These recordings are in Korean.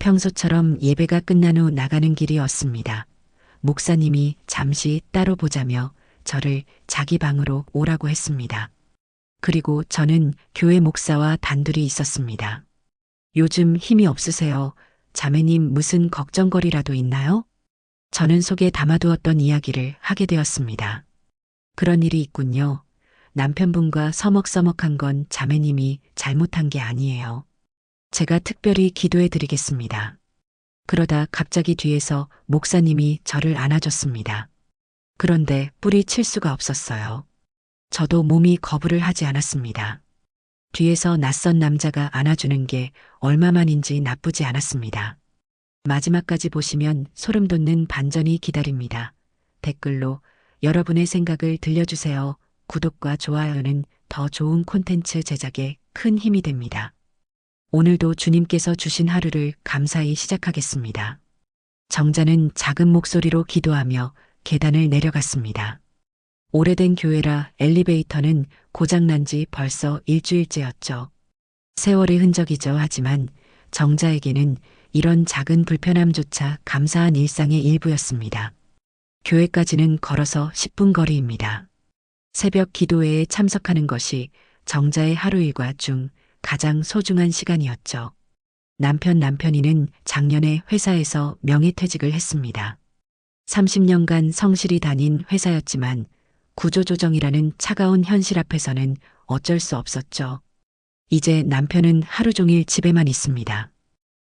평소처럼 예배가 끝난 후 나가는 길이었습니다. 목사님이 잠시 따로 보자며 저를 자기 방으로 오라고 했습니다. 그리고 저는 교회 목사와 단둘이 있었습니다. 요즘 힘이 없으세요? 자매님 무슨 걱정거리라도 있나요? 저는 속에 담아두었던 이야기를 하게 되었습니다. 그런 일이 있군요. 남편분과 서먹서먹한 건 자매님이 잘못한 게 아니에요. 제가 특별히 기도해 드리겠습니다. 그러다 갑자기 뒤에서 목사님이 저를 안아줬습니다. 그런데 뿌리칠 수가 없었어요. 저도 몸이 거부를 하지 않았습니다. 뒤에서 낯선 남자가 안아주는 게 얼마만인지 나쁘지 않았습니다. 마지막까지 보시면 소름 돋는 반전이 기다립니다. 댓글로 여러분의 생각을 들려주세요. 구독과 좋아요는 더 좋은 콘텐츠 제작에 큰 힘이 됩니다. 오늘도 주님께서 주신 하루를 감사히 시작하겠습니다. 정자는 작은 목소리로 기도하며 계단을 내려갔습니다. 오래된 교회라 엘리베이터는 고장난 지 벌써 일주일째였죠. 세월의 흔적이죠. 하지만 정자에게는 이런 작은 불편함조차 감사한 일상의 일부였습니다. 교회까지는 걸어서 10분 거리입니다. 새벽 기도회에 참석하는 것이 정자의 하루 일과 중 가장 소중한 시간이었죠. 남편이는 작년에 회사에서 명예퇴직을 했습니다. 30년간 성실히 다닌 회사였지만 구조조정이라는 차가운 현실 앞에서는 어쩔 수 없었죠. 이제 남편은 하루 종일 집에만 있습니다.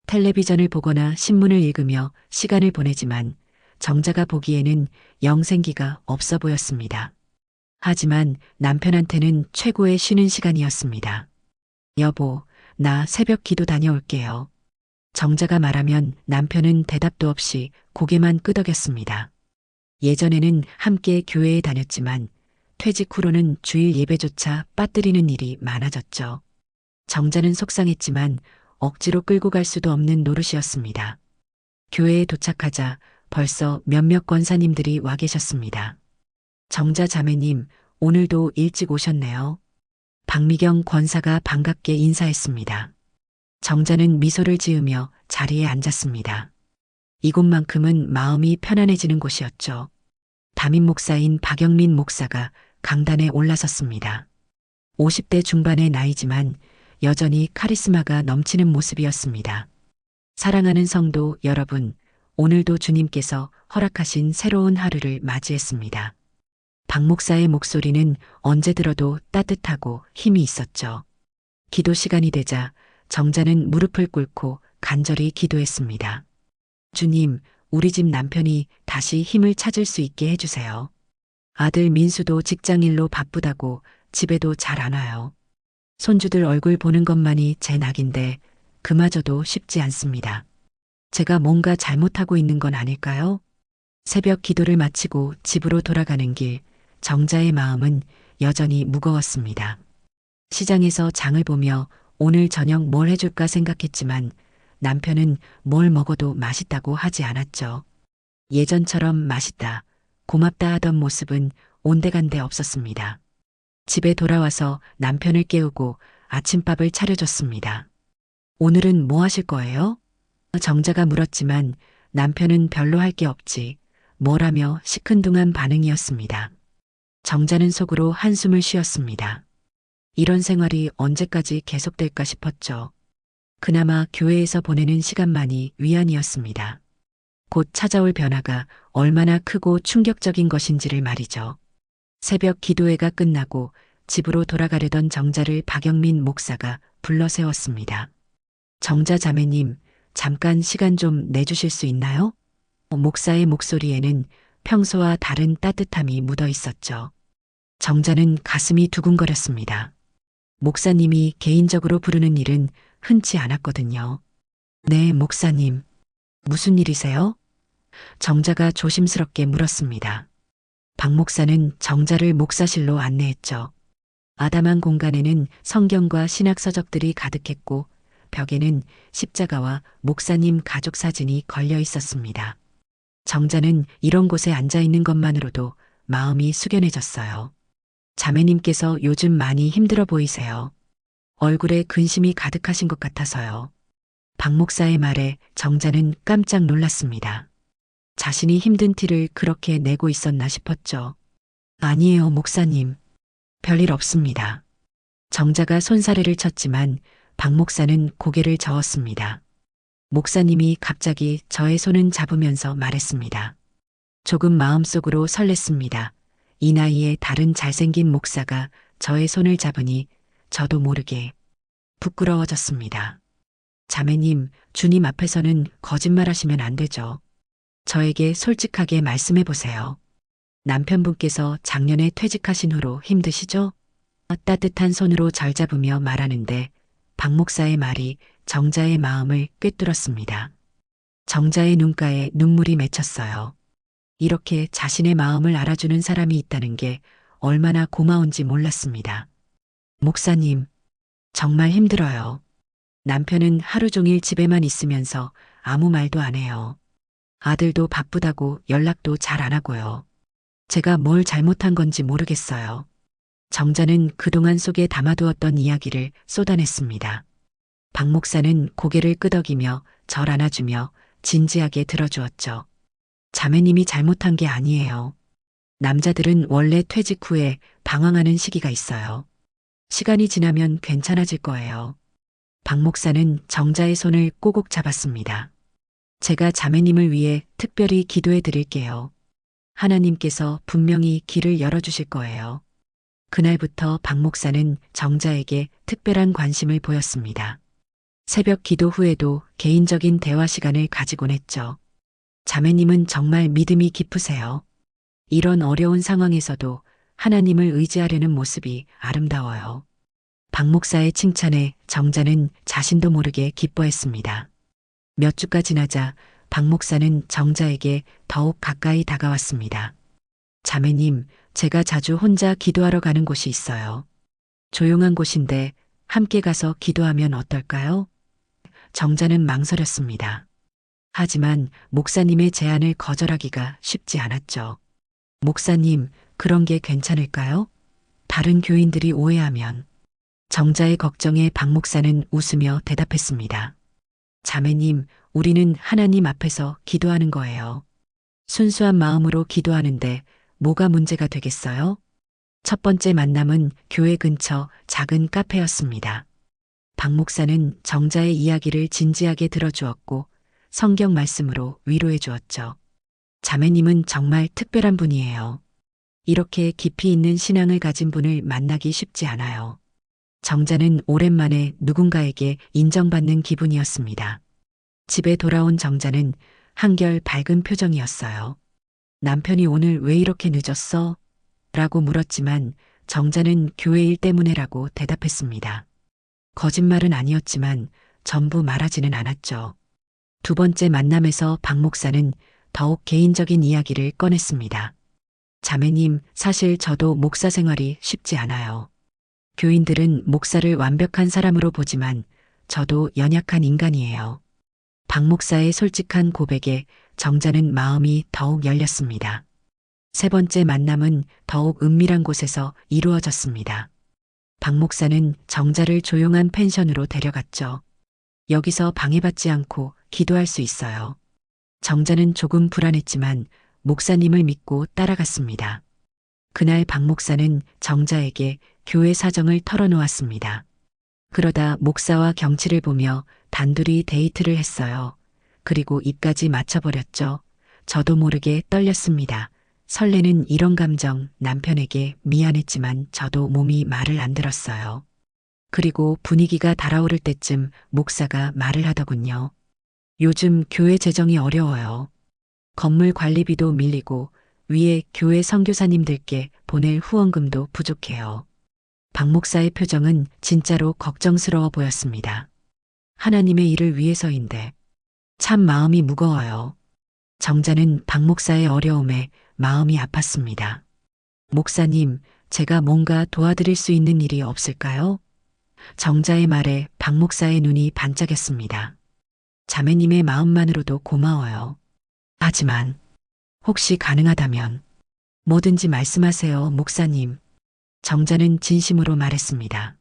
텔레비전을 보거나 신문을 읽으며 시간을 보내지만 정자가 보기에는 영 생기가 없어 보였습니다. 하지만 남편한테는 최고의 쉬는 시간이었습니다. 여보, 나 새벽 기도 다녀올게요. 정자가 말하면 남편은 대답도 없이 고개만 끄덕였습니다. 예전에는 함께 교회에 다녔지만 퇴직 후로는 주일 예배조차 빠뜨리는 일이 많아졌죠. 정자는 속상했지만 억지로 끌고 갈 수도 없는 노릇이었습니다. 교회에 도착하자 벌써 몇몇 권사님들이 와 계셨습니다. 정자 자매님, 오늘도 일찍 오셨네요. 박미경 권사가 반갑게 인사했습니다. 정자는 미소를 지으며 자리에 앉았습니다. 이곳만큼은 마음이 편안해지는 곳이었죠. 담임 목사인 박영민 목사가 강단에 올라섰습니다. 50대 중반의 나이지만 여전히 카리스마가 넘치는 모습이었습니다. 사랑하는 성도 여러분, 오늘도 주님께서 허락하신 새로운 하루를 맞이했습니다. 박 목사의 목소리는 언제 들어도 따뜻하고 힘이 있었죠. 기도 시간이 되자 정자는 무릎을 꿇고 간절히 기도했습니다. 주님, 우리 집 남편이 다시 힘을 찾을 수 있게 해주세요. 아들 민수도 직장일로 바쁘다고 집에도 잘 안 와요. 손주들 얼굴 보는 것만이 제 낙인데 그마저도 쉽지 않습니다. 제가 뭔가 잘못하고 있는 건 아닐까요? 새벽 기도를 마치고 집으로 돌아가는 길, 정자의 마음은 여전히 무거웠습니다. 시장에서 장을 보며 오늘 저녁 뭘 해줄까 생각했지만 남편은 뭘 먹어도 맛있다고 하지 않았죠. 예전처럼 맛있다, 고맙다 하던 모습은 온데간데 없었습니다. 집에 돌아와서 남편을 깨우고 아침밥을 차려줬습니다. 오늘은 뭐 하실 거예요? 정자가 물었지만 남편은 별로 할 게 없지, 뭐라며 시큰둥한 반응이었습니다. 정자는 속으로 한숨을 쉬었습니다. 이런 생활이 언제까지 계속될까 싶었죠. 그나마 교회에서 보내는 시간만이 위안이었습니다. 곧 찾아올 변화가 얼마나 크고 충격적인 것인지를 말이죠. 새벽 기도회가 끝나고 집으로 돌아가려던 정자를 박영민 목사가 불러 세웠습니다. 정자 자매님, 잠깐 시간 좀 내주실 수 있나요? 목사의 목소리에는 평소와 다른 따뜻함이 묻어 있었죠. 정자는 가슴이 두근거렸습니다. 목사님이 개인적으로 부르는 일은 흔치 않았거든요. 네, 목사님. 무슨 일이세요? 정자가 조심스럽게 물었습니다. 박 목사는 정자를 목사실로 안내했죠. 아담한 공간에는 성경과 신약 서적들이 가득했고 벽에는 십자가와 목사님 가족 사진이 걸려 있었습니다. 정자는 이런 곳에 앉아 있는 것만으로도 마음이 숙연해졌어요. 자매님께서 요즘 많이 힘들어 보이세요. 얼굴에 근심이 가득하신 것 같아서요. 박 목사의 말에 정자는 깜짝 놀랐습니다. 자신이 힘든 티를 그렇게 내고 있었나 싶었죠. 아니에요, 목사님. 별일 없습니다. 정자가 손사래를 쳤지만 박 목사는 고개를 저었습니다. 목사님이 갑자기 저의 손은 잡으면서 말했습니다. 조금 마음속으로 설렜습니다. 이 나이에 다른 잘생긴 목사가 저의 손을 잡으니 저도 모르게 부끄러워졌습니다. 자매님, 주님 앞에서는 거짓말하시면 안 되죠. 저에게 솔직하게 말씀해 보세요. 남편분께서 작년에 퇴직하신 후로 힘드시죠? 따뜻한 손으로 절 잡으며 말하는데 박 목사의 말이 정자의 마음을 꿰뚫었습니다. 정자의 눈가에 눈물이 맺혔어요. 이렇게 자신의 마음을 알아주는 사람이 있다는 게 얼마나 고마운지 몰랐습니다. 목사님, 정말 힘들어요. 남편은 하루 종일 집에만 있으면서 아무 말도 안 해요. 아들도 바쁘다고 연락도 잘 안 하고요. 제가 뭘 잘못한 건지 모르겠어요. 정자는 그동안 속에 담아두었던 이야기를 쏟아냈습니다. 박 목사는 고개를 끄덕이며 절 안아주며 진지하게 들어주었죠. 자매님이 잘못한 게 아니에요. 남자들은 원래 퇴직 후에 방황하는 시기가 있어요. 시간이 지나면 괜찮아질 거예요. 박 목사는 정자의 손을 꼬곡 잡았습니다. 제가 자매님을 위해 특별히 기도해 드릴게요. 하나님께서 분명히 길을 열어주실 거예요. 그날부터 박 목사는 정자에게 특별한 관심을 보였습니다. 새벽 기도 후에도 개인적인 대화 시간을 가지곤 했죠. 자매님은 정말 믿음이 깊으세요. 이런 어려운 상황에서도 하나님을 의지하려는 모습이 아름다워요. 박 목사의 칭찬에 정자는 자신도 모르게 기뻐했습니다. 몇 주가 지나자 박 목사는 정자에게 더욱 가까이 다가왔습니다. 자매님, 제가 자주 혼자 기도하러 가는 곳이 있어요. 조용한 곳인데 함께 가서 기도하면 어떨까요? 정자는 망설였습니다. 하지만 목사님의 제안을 거절하기가 쉽지 않았죠. 목사님, 그런 게 괜찮을까요? 다른 교인들이 오해하면. 정자의 걱정에 박 목사는 웃으며 대답했습니다. 자매님, 우리는 하나님 앞에서 기도하는 거예요. 순수한 마음으로 기도하는데 뭐가 문제가 되겠어요? 첫 번째 만남은 교회 근처 작은 카페였습니다. 박 목사는 정자의 이야기를 진지하게 들어주었고 성경 말씀으로 위로해 주었죠. 자매님은 정말 특별한 분이에요. 이렇게 깊이 있는 신앙을 가진 분을 만나기 쉽지 않아요. 정자는 오랜만에 누군가에게 인정받는 기분이었습니다. 집에 돌아온 정자는 한결 밝은 표정이었어요. 남편이 오늘 왜 이렇게 늦었어? 라고 물었지만 정자는 교회 일 때문에라고 대답했습니다. 거짓말은 아니었지만 전부 말하지는 않았죠. 두 번째 만남에서 박 목사는 더욱 개인적인 이야기를 꺼냈습니다. 자매님, 사실 저도 목사 생활이 쉽지 않아요. 교인들은 목사를 완벽한 사람으로 보지만 저도 연약한 인간이에요. 박 목사의 솔직한 고백에 정자는 마음이 더욱 열렸습니다. 세 번째 만남은 더욱 은밀한 곳에서 이루어졌습니다. 박 목사는 정자를 조용한 펜션으로 데려갔죠. 여기서 방해받지 않고 기도할 수 있어요. 정자는 조금 불안했지만 목사님을 믿고 따라갔습니다. 그날 박 목사는 정자에게 교회 사정을 털어놓았습니다. 그러다 목사와 경치를 보며 단둘이 데이트를 했어요. 그리고 입까지 맞춰버렸죠. 저도 모르게 떨렸습니다. 설레는 이런 감정 남편에게 미안했지만 저도 몸이 말을 안 들었어요. 그리고 분위기가 달아오를 때쯤 목사가 말을 하더군요. 요즘 교회 재정이 어려워요. 건물 관리비도 밀리고 위에 교회 선교사님들께 보낼 후원금도 부족해요. 박 목사의 표정은 진짜로 걱정스러워 보였습니다. 하나님의 일을 위해서인데 참 마음이 무거워요. 정자는 박 목사의 어려움에 마음이 아팠습니다. 목사님, 제가 뭔가 도와드릴 수 있는 일이 없을까요? 정자의 말에 박 목사의 눈이 반짝였습니다. 자매님의 마음만으로도 고마워요. 하지만 혹시 가능하다면 뭐든지 말씀하세요, 목사님. 정자는 진심으로 말했습니다.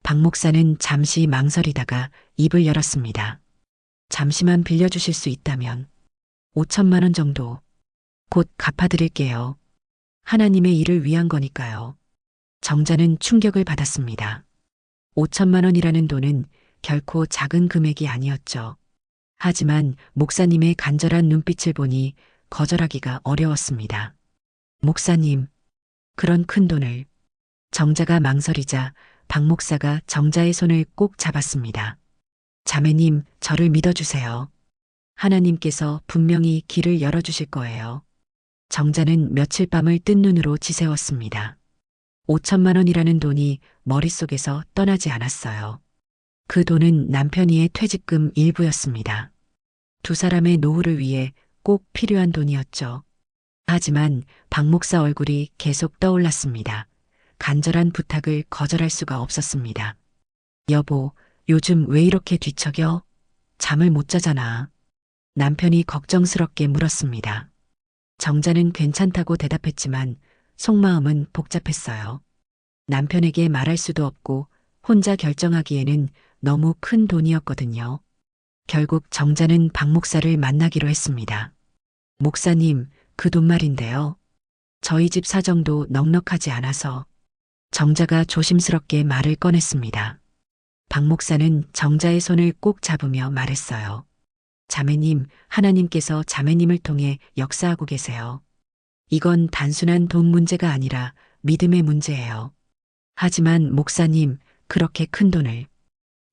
박 목사는 잠시 망설이다가 입을 열었습니다. 잠시만 빌려주실 수 있다면 5천만 원 정도 곧 갚아드릴게요. 하나님의 일을 위한 거니까요. 정자는 충격을 받았습니다. 5천만 원이라는 돈은 결코 작은 금액이 아니었죠. 하지만 목사님의 간절한 눈빛을 보니 거절하기가 어려웠습니다. 목사님, 그런 큰 돈을. 정자가 망설이자 박 목사가 정자의 손을 꼭 잡았습니다. 자매님, 저를 믿어주세요. 하나님께서 분명히 길을 열어주실 거예요. 정자는 며칠 밤을 뜬 눈으로 지새웠습니다. 5천만 원이라는 돈이 머릿속에서 떠나지 않았어요. 그 돈은 남편이의 퇴직금 일부였습니다. 두 사람의 노후를 위해 꼭 필요한 돈이었죠. 하지만 박 목사 얼굴이 계속 떠올랐습니다. 간절한 부탁을 거절할 수가 없었습니다. 여보, 요즘 왜 이렇게 뒤척여? 잠을 못 자잖아. 남편이 걱정스럽게 물었습니다. 정자는 괜찮다고 대답했지만 속마음은 복잡했어요. 남편에게 말할 수도 없고 혼자 결정하기에는 너무 큰 돈이었거든요. 결국 정자는 박 목사를 만나기로 했습니다. 목사님, 그 돈 말인데요. 저희 집 사정도 넉넉하지 않아서. 정자가 조심스럽게 말을 꺼냈습니다. 박 목사는 정자의 손을 꼭 잡으며 말했어요. 자매님, 하나님께서 자매님을 통해 역사하고 계세요. 이건 단순한 돈 문제가 아니라 믿음의 문제예요. 하지만 목사님, 그렇게 큰 돈을.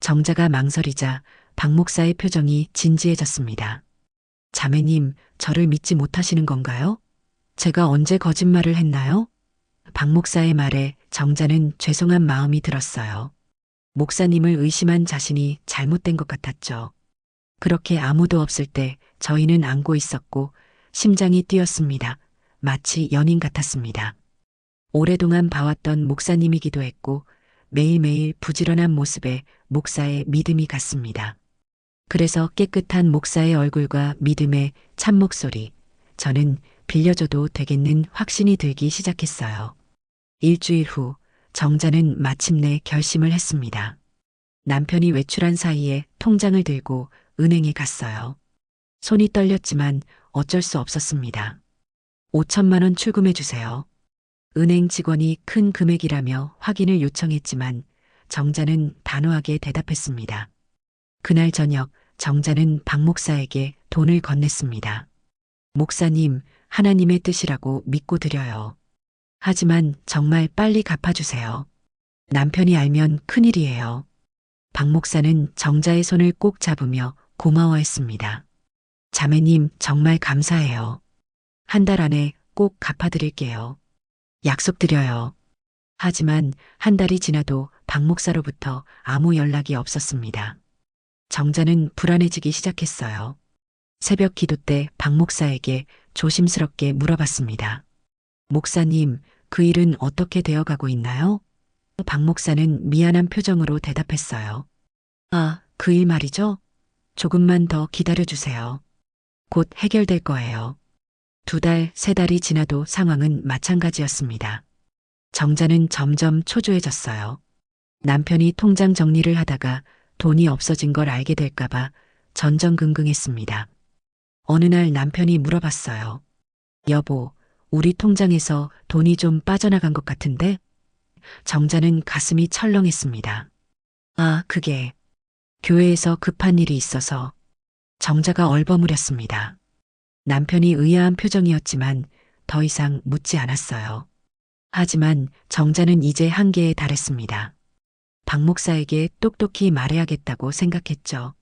정자가 망설이자 박 목사의 표정이 진지해졌습니다. 자매님, 저를 믿지 못하시는 건가요? 제가 언제 거짓말을 했나요? 박 목사의 말에 정자는 죄송한 마음이 들었어요. 목사님을 의심한 자신이 잘못된 것 같았죠. 그렇게 아무도 없을 때 저희는 안고 있었고 심장이 뛰었습니다. 마치 연인 같았습니다. 오랫동안 봐왔던 목사님이기도 했고 매일매일 부지런한 모습에 목사의 믿음이 갔습니다. 그래서 깨끗한 목사의 얼굴과 믿음의 참 목소리, 저는 빌려줘도 되겠는 확신이 들기 시작했어요. 일주일 후 정자는 마침내 결심을 했습니다. 남편이 외출한 사이에 통장을 들고 은행에 갔어요. 손이 떨렸지만 어쩔 수 없었습니다. 5천만 원 출금해 주세요. 은행 직원이 큰 금액이라며 확인을 요청했지만 정자는 단호하게 대답했습니다. 그날 저녁 정자는 박 목사에게 돈을 건넸습니다. 목사님, 하나님의 뜻이라고 믿고 드려요. 하지만 정말 빨리 갚아주세요. 남편이 알면 큰일이에요. 박 목사는 정자의 손을 꼭 잡으며 고마워했습니다. 자매님, 정말 감사해요. 한 달 안에 꼭 갚아드릴게요. 약속드려요. 하지만 한 달이 지나도 박 목사로부터 아무 연락이 없었습니다. 정자는 불안해지기 시작했어요. 새벽 기도 때 박 목사에게 조심스럽게 물어봤습니다. 목사님, 그 일은 어떻게 되어가고 있나요? 박 목사는 미안한 표정으로 대답했어요. 아, 그 일 말이죠? 조금만 더 기다려주세요. 곧 해결될 거예요. 2달, 3달이 지나도 상황은 마찬가지였습니다. 정자는 점점 초조해졌어요. 남편이 통장 정리를 하다가 돈이 없어진 걸 알게 될까봐 전전긍긍했습니다. 어느 날 남편이 물어봤어요. 여보, 우리 통장에서 돈이 좀 빠져나간 것 같은데? 정자는 가슴이 철렁했습니다. 아, 그게 교회에서 급한 일이 있어서. 정자가 얼버무렸습니다. 남편이 의아한 표정이었지만 더 이상 묻지 않았어요. 하지만 정자는 이제 한계에 달했습니다. 박 목사에게 똑똑히 말해야겠다고 생각했죠.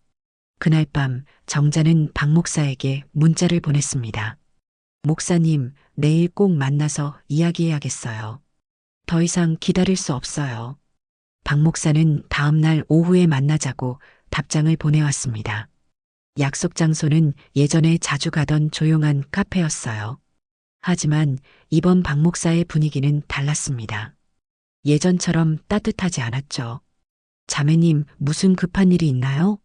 그날 밤 정자는 박 목사에게 문자를 보냈습니다. 목사님, 내일 꼭 만나서 이야기해야겠어요. 더 이상 기다릴 수 없어요. 박 목사는 다음 날 오후에 만나자고 답장을 보내왔습니다. 약속 장소는 예전에 자주 가던 조용한 카페였어요. 하지만 이번 박 목사의 분위기는 달랐습니다. 예전처럼 따뜻하지 않았죠. 자매님, 무슨 급한 일이 있나요?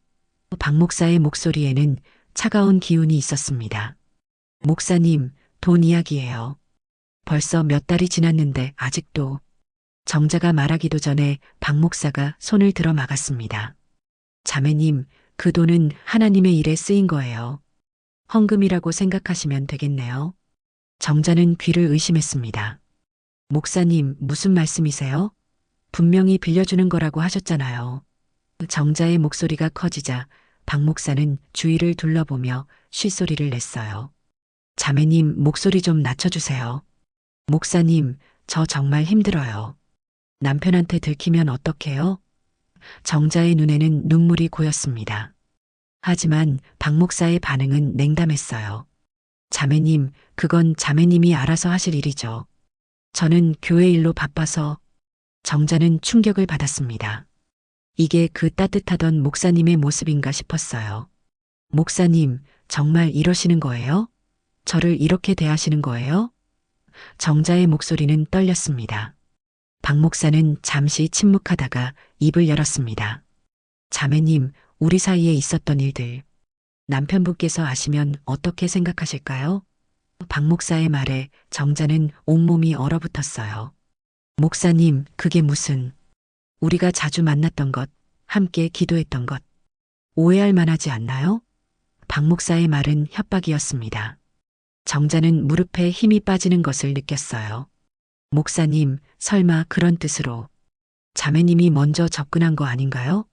박 목사의 목소리에는 차가운 기운이 있었습니다. 목사님, 돈 이야기예요. 벌써 몇 달이 지났는데 아직도. 정자가 말하기도 전에 박 목사가 손을 들어 막았습니다. 자매님, 그 돈은 하나님의 일에 쓰인 거예요. 헌금이라고 생각하시면 되겠네요. 정자는 귀를 의심했습니다. 목사님, 무슨 말씀이세요? 분명히 빌려주는 거라고 하셨잖아요. 정자의 목소리가 커지자 박 목사는 주위를 둘러보며 쉿소리를 냈어요. 자매님, 목소리 좀 낮춰주세요. 목사님, 저 정말 힘들어요. 남편한테 들키면 어떡해요? 정자의 눈에는 눈물이 고였습니다. 하지만 박 목사의 반응은 냉담했어요. 자매님, 그건 자매님이 알아서 하실 일이죠. 저는 교회 일로 바빠서. 정자는 충격을 받았습니다. 이게 그 따뜻하던 목사님의 모습인가 싶었어요. 목사님, 정말 이러시는 거예요? 저를 이렇게 대하시는 거예요? 정자의 목소리는 떨렸습니다. 박 목사는 잠시 침묵하다가 입을 열었습니다. 자매님, 우리 사이에 있었던 일들, 남편분께서 아시면 어떻게 생각하실까요? 박 목사의 말에 정자는 온몸이 얼어붙었어요. 목사님, 그게 무슨, 우리가 자주 만났던 것, 함께 기도했던 것, 오해할 만하지 않나요? 박 목사의 말은 협박이었습니다. 정자는 무릎에 힘이 빠지는 것을 느꼈어요. 목사님, 설마 그런 뜻으로 자매님이 먼저 접근한 거 아닌가요?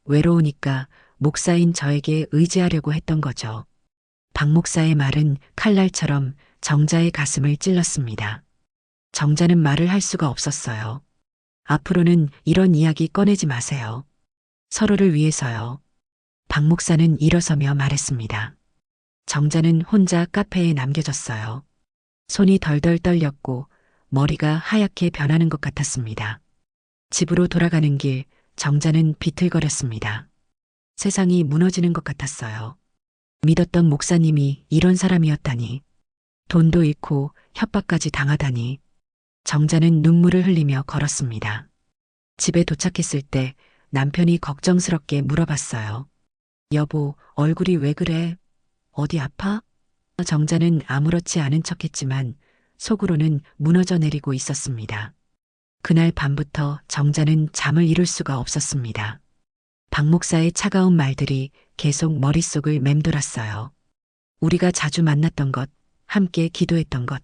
외로우니까 목사인 저에게 의지하려고 했던 거죠. 박 목사의 말은 칼날처럼 정자의 가슴을 찔렀습니다. 정자는 말을 할 수가 없었어요. 앞으로는 이런 이야기 꺼내지 마세요. 서로를 위해서요. 박 목사는 일어서며 말했습니다. 정자는 혼자 카페에 남겨졌어요. 손이 덜덜 떨렸고 머리가 하얗게 변하는 것 같았습니다. 집으로 돌아가는 길, 정자는 비틀거렸습니다. 세상이 무너지는 것 같았어요. 믿었던 목사님이 이런 사람이었다니. 돈도 잃고 협박까지 당하다니. 정자는 눈물을 흘리며 걸었습니다. 집에 도착했을 때 남편이 걱정스럽게 물어봤어요. 여보, 얼굴이 왜 그래? 어디 아파? 정자는 아무렇지 않은 척했지만 속으로는 무너져 내리고 있었습니다. 그날 밤부터 정자는 잠을 이룰 수가 없었습니다. 박 목사의 차가운 말들이 계속 머릿속을 맴돌았어요. 우리가 자주 만났던 것, 함께 기도했던 것.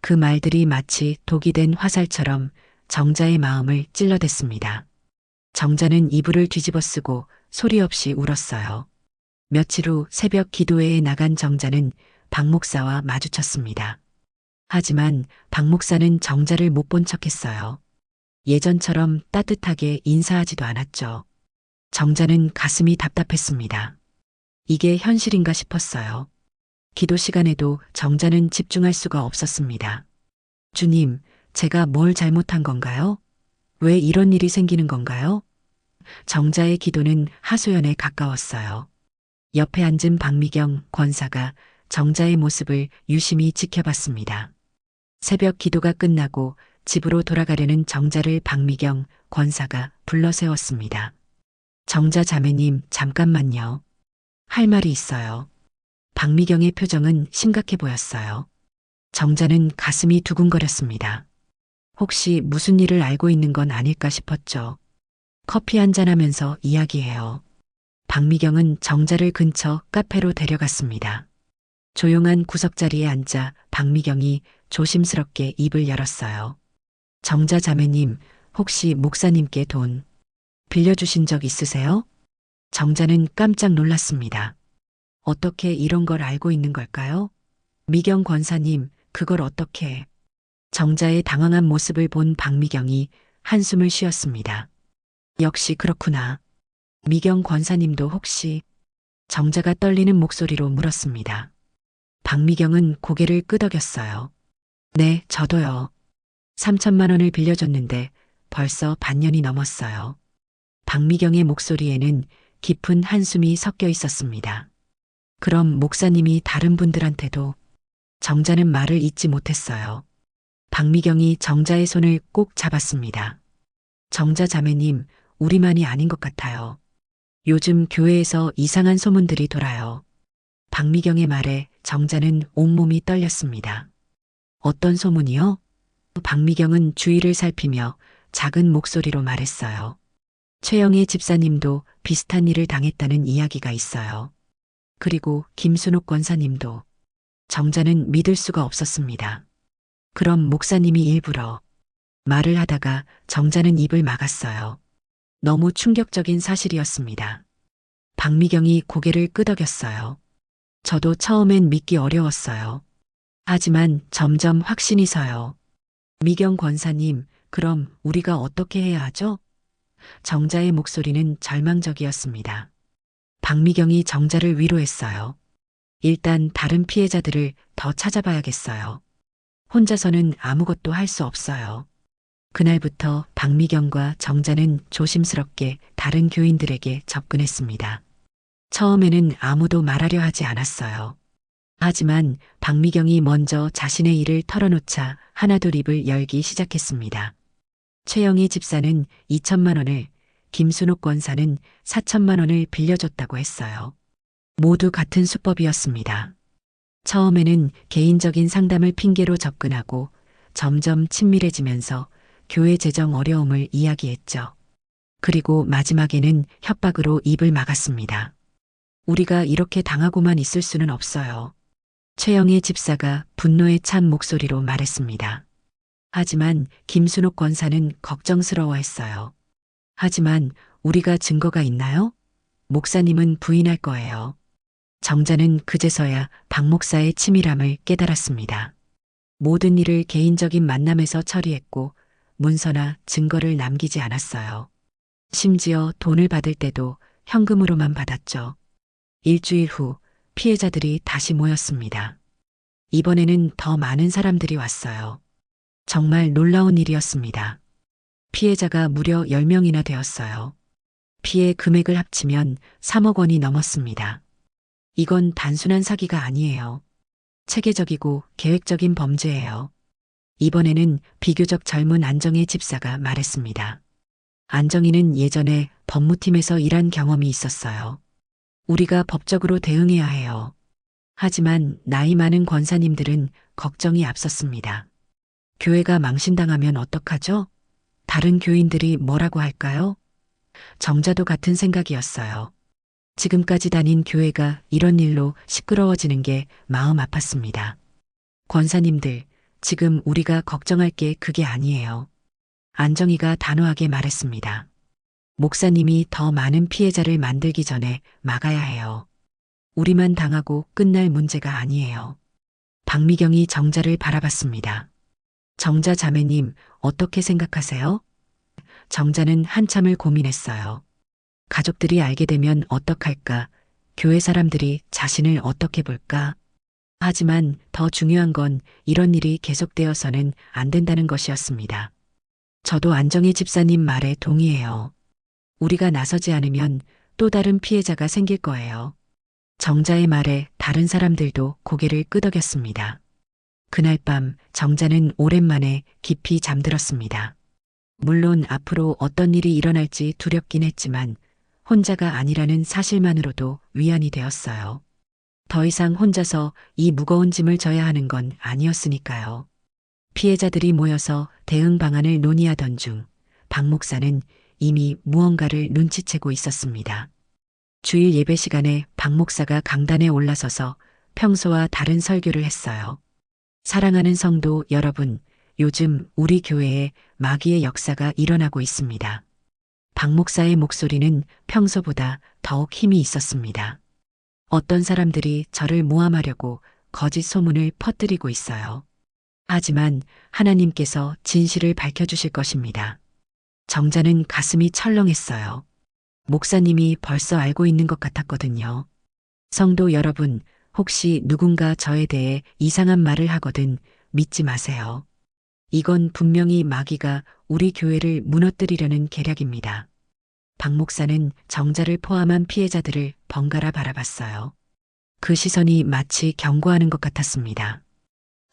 그 말들이 마치 독이 된 화살처럼 정자의 마음을 찔러댔습니다. 정자는 이불을 뒤집어 쓰고 소리 없이 울었어요. 며칠 후 새벽 기도회에 나간 정자는 박 목사와 마주쳤습니다. 하지만 박 목사는 정자를 못 본 척했어요. 예전처럼 따뜻하게 인사하지도 않았죠. 정자는 가슴이 답답했습니다. 이게 현실인가 싶었어요. 기도 시간에도 정자는 집중할 수가 없었습니다. 주님, 제가 뭘 잘못한 건가요? 왜 이런 일이 생기는 건가요? 정자의 기도는 하소연에 가까웠어요. 옆에 앉은 박미경 권사가 정자의 모습을 유심히 지켜봤습니다. 새벽 기도가 끝나고 집으로 돌아가려는 정자를 박미경 권사가 불러 세웠습니다. 정자 자매님, 잠깐만요. 할 말이 있어요. 박미경의 표정은 심각해 보였어요. 정자는 가슴이 두근거렸습니다. 혹시 무슨 일을 알고 있는 건 아닐까 싶었죠. 커피 한잔 하면서 이야기해요. 박미경은 정자를 근처 카페로 데려갔습니다. 조용한 구석자리에 앉아 박미경이 조심스럽게 입을 열었어요. 정자 자매님, 혹시 목사님께 돈 빌려주신 적 있으세요? 정자는 깜짝 놀랐습니다. 어떻게 이런 걸 알고 있는 걸까요? 미경 권사님, 그걸 어떻게... 정자의 당황한 모습을 본 박미경이 한숨을 쉬었습니다. 역시 그렇구나. 미경 권사님도 혹시... 정자가 떨리는 목소리로 물었습니다. 박미경은 고개를 끄덕였어요. 네, 저도요. 3천만 원을 빌려줬는데 벌써 반년이 넘었어요. 박미경의 목소리에는 깊은 한숨이 섞여 있었습니다. 그럼 목사님이 다른 분들한테도... 정자는 말을 잇지 못했어요. 박미경이 정자의 손을 꼭 잡았습니다. 정자 자매님, 우리만이 아닌 것 같아요. 요즘 교회에서 이상한 소문들이 돌아요. 박미경의 말에 정자는 온몸이 떨렸습니다. 어떤 소문이요? 박미경은 주위를 살피며 작은 목소리로 말했어요. 최영애 집사님도 비슷한 일을 당했다는 이야기가 있어요. 그리고 김순옥 권사님도. 정자는 믿을 수가 없었습니다. 그럼 목사님이 일부러 말을 하다가 정자는 입을 막았어요. 너무 충격적인 사실이었습니다. 박미경이 고개를 끄덕였어요. 저도 처음엔 믿기 어려웠어요. 하지만 점점 확신이 서요. 미경 권사님, 그럼 우리가 어떻게 해야 하죠? 정자의 목소리는 절망적이었습니다. 박미경이 정자를 위로했어요. 일단 다른 피해자들을 더 찾아봐야겠어요. 혼자서는 아무것도 할 수 없어요. 그날부터 박미경과 정자는 조심스럽게 다른 교인들에게 접근했습니다. 처음에는 아무도 말하려 하지 않았어요. 하지만 박미경이 먼저 자신의 일을 털어놓자 하나둘 입을 열기 시작했습니다. 최영희 집사는 2천만 원을, 김순옥 권사는 4천만 원을 빌려줬다고 했어요. 모두 같은 수법이었습니다. 처음에는 개인적인 상담을 핑계로 접근하고 점점 친밀해지면서 교회 재정 어려움을 이야기했죠. 그리고 마지막에는 협박으로 입을 막았습니다. 우리가 이렇게 당하고만 있을 수는 없어요. 최영의 집사가 분노에 찬 목소리로 말했습니다. 하지만 김순옥 권사는 걱정스러워했어요. 하지만 우리가 증거가 있나요? 목사님은 부인할 거예요. 정자는 그제서야 박 목사의 치밀함을 깨달았습니다. 모든 일을 개인적인 만남에서 처리했고 문서나 증거를 남기지 않았어요. 심지어 돈을 받을 때도 현금으로만 받았죠. 일주일 후 피해자들이 다시 모였습니다. 이번에는 더 많은 사람들이 왔어요. 정말 놀라운 일이었습니다. 피해자가 무려 10명이나 되었어요. 피해 금액을 합치면 3억 원이 넘었습니다. 이건 단순한 사기가 아니에요. 체계적이고 계획적인 범죄예요. 이번에는 비교적 젊은 안정의 집사가 말했습니다. 안정이는 예전에 법무팀에서 일한 경험이 있었어요. 우리가 법적으로 대응해야 해요. 하지만 나이 많은 권사님들은 걱정이 앞섰습니다. 교회가 망신당하면 어떡하죠? 다른 교인들이 뭐라고 할까요? 정자도 같은 생각이었어요. 지금까지 다닌 교회가 이런 일로 시끄러워지는 게 마음 아팠습니다. 권사님들, 지금 우리가 걱정할 게 그게 아니에요. 안정희가 단호하게 말했습니다. 목사님이 더 많은 피해자를 만들기 전에 막아야 해요. 우리만 당하고 끝날 문제가 아니에요. 박미경이 정자를 바라봤습니다. 정자 자매님, 어떻게 생각하세요? 정자는 한참을 고민했어요. 가족들이 알게 되면 어떡할까? 교회 사람들이 자신을 어떻게 볼까? 하지만 더 중요한 건 이런 일이 계속되어서는 안 된다는 것이었습니다. 저도 안정희 집사님 말에 동의해요. 우리가 나서지 않으면 또 다른 피해자가 생길 거예요. 정자의 말에 다른 사람들도 고개를 끄덕였습니다. 그날 밤 정자는 오랜만에 깊이 잠들었습니다. 물론 앞으로 어떤 일이 일어날지 두렵긴 했지만 혼자가 아니라는 사실만으로도 위안이 되었어요. 더 이상 혼자서 이 무거운 짐을 져야 하는 건 아니었으니까요. 피해자들이 모여서 대응 방안을 논의하던 중 박 목사는 이미 무언가를 눈치채고 있었습니다. 주일 예배 시간에 박 목사가 강단에 올라서서 평소와 다른 설교를 했어요. 사랑하는 성도 여러분, 요즘 우리 교회에 마귀의 역사가 일어나고 있습니다. 박 목사의 목소리는 평소보다 더욱 힘이 있었습니다. 어떤 사람들이 저를 모함하려고 거짓 소문을 퍼뜨리고 있어요. 하지만 하나님께서 진실을 밝혀주실 것입니다. 정자는 가슴이 철렁했어요. 목사님이 벌써 알고 있는 것 같았거든요. 성도 여러분, 혹시 누군가 저에 대해 이상한 말을 하거든 믿지 마세요. 이건 분명히 마귀가 우리 교회를 무너뜨리려는 계략입니다. 박 목사는 정자를 포함한 피해자들을 번갈아 바라봤어요. 그 시선이 마치 경고하는 것 같았습니다.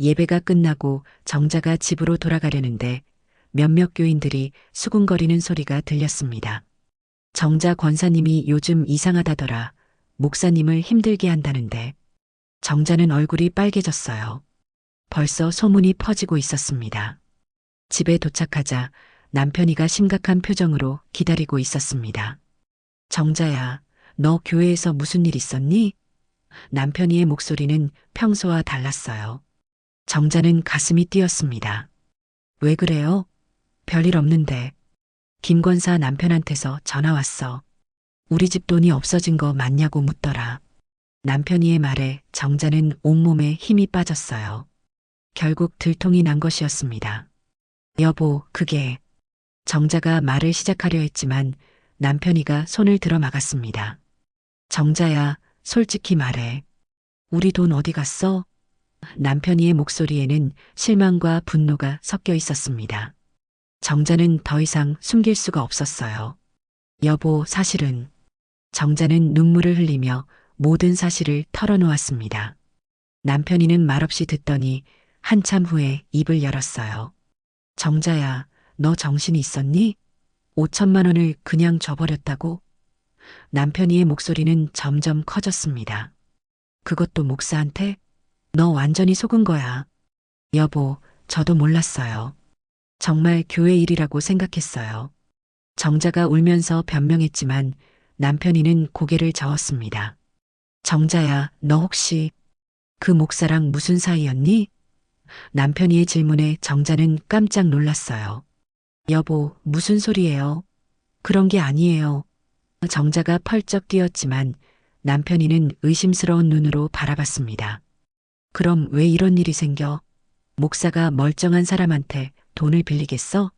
예배가 끝나고 정자가 집으로 돌아가려는데 몇몇 교인들이 수군거리는 소리가 들렸습니다. 정자 권사님이 요즘 이상하다더라. 목사님을 힘들게 한다는데. 정자는 얼굴이 빨개졌어요. 벌써 소문이 퍼지고 있었습니다. 집에 도착하자 남편이가 심각한 표정으로 기다리고 있었습니다. 정자야, 너 교회에서 무슨 일 있었니? 남편이의 목소리는 평소와 달랐어요. 정자는 가슴이 뛰었습니다. 왜 그래요? 별일 없는데. 김 권사 남편한테서 전화 왔어. 우리 집 돈이 없어진 거 맞냐고 묻더라. 남편이의 말에 정자는 온몸에 힘이 빠졌어요. 결국 들통이 난 것이었습니다. 여보, 그게. 정자가 말을 시작하려 했지만 남편이가 손을 들어 막았습니다. 정자야, 솔직히 말해. 우리 돈 어디 갔어? 남편이의 목소리에는 실망과 분노가 섞여 있었습니다. 정자는 더 이상 숨길 수가 없었어요. 여보, 사실은. 정자는 눈물을 흘리며 모든 사실을 털어놓았습니다. 남편이는 말없이 듣더니 한참 후에 입을 열었어요. 정자야, 너 정신이 있었니? 5천만 원을 그냥 줘버렸다고? 남편이의 목소리는 점점 커졌습니다. 그것도 목사한테? 너 완전히 속은 거야. 여보, 저도 몰랐어요. 정말 교회 일이라고 생각했어요. 정자가 울면서 변명했지만 남편이는 고개를 저었습니다. 정자야, 너 혹시 그 목사랑 무슨 사이였니? 남편이의 질문에 정자는 깜짝 놀랐어요. 여보, 무슨 소리예요? 그런 게 아니에요. 정자가 펄쩍 뛰었지만 남편이는 의심스러운 눈으로 바라봤습니다. 그럼 왜 이런 일이 생겨? 목사가 멀쩡한 사람한테 돈을 빌리겠어?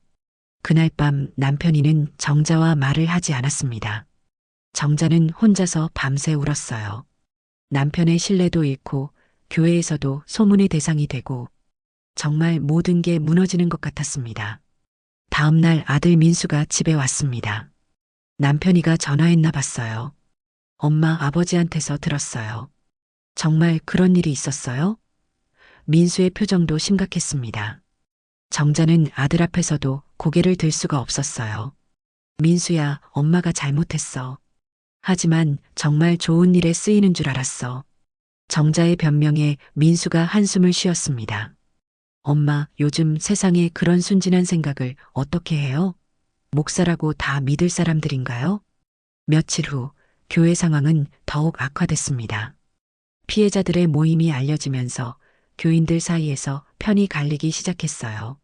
그날 밤 남편이는 정자와 말을 하지 않았습니다. 정자는 혼자서 밤새 울었어요. 남편의 신뢰도 잃고 교회에서도 소문의 대상이 되고 정말 모든 게 무너지는 것 같았습니다. 다음 날 아들 민수가 집에 왔습니다. 남편이가 전화했나 봤어요. 엄마, 아버지한테서 들었어요. 정말 그런 일이 있었어요? 민수의 표정도 심각했습니다. 정자는 아들 앞에서도 고개를 들 수가 없었어요. 민수야, 엄마가 잘못했어. 하지만 정말 좋은 일에 쓰이는 줄 알았어. 정자의 변명에 민수가 한숨을 쉬었습니다. 엄마, 요즘 세상에 그런 순진한 생각을 어떻게 해요? 목사라고 다 믿을 사람들인가요? 며칠 후 교회 상황은 더욱 악화됐습니다. 피해자들의 모임이 알려지면서 교인들 사이에서 편이 갈리기 시작했어요.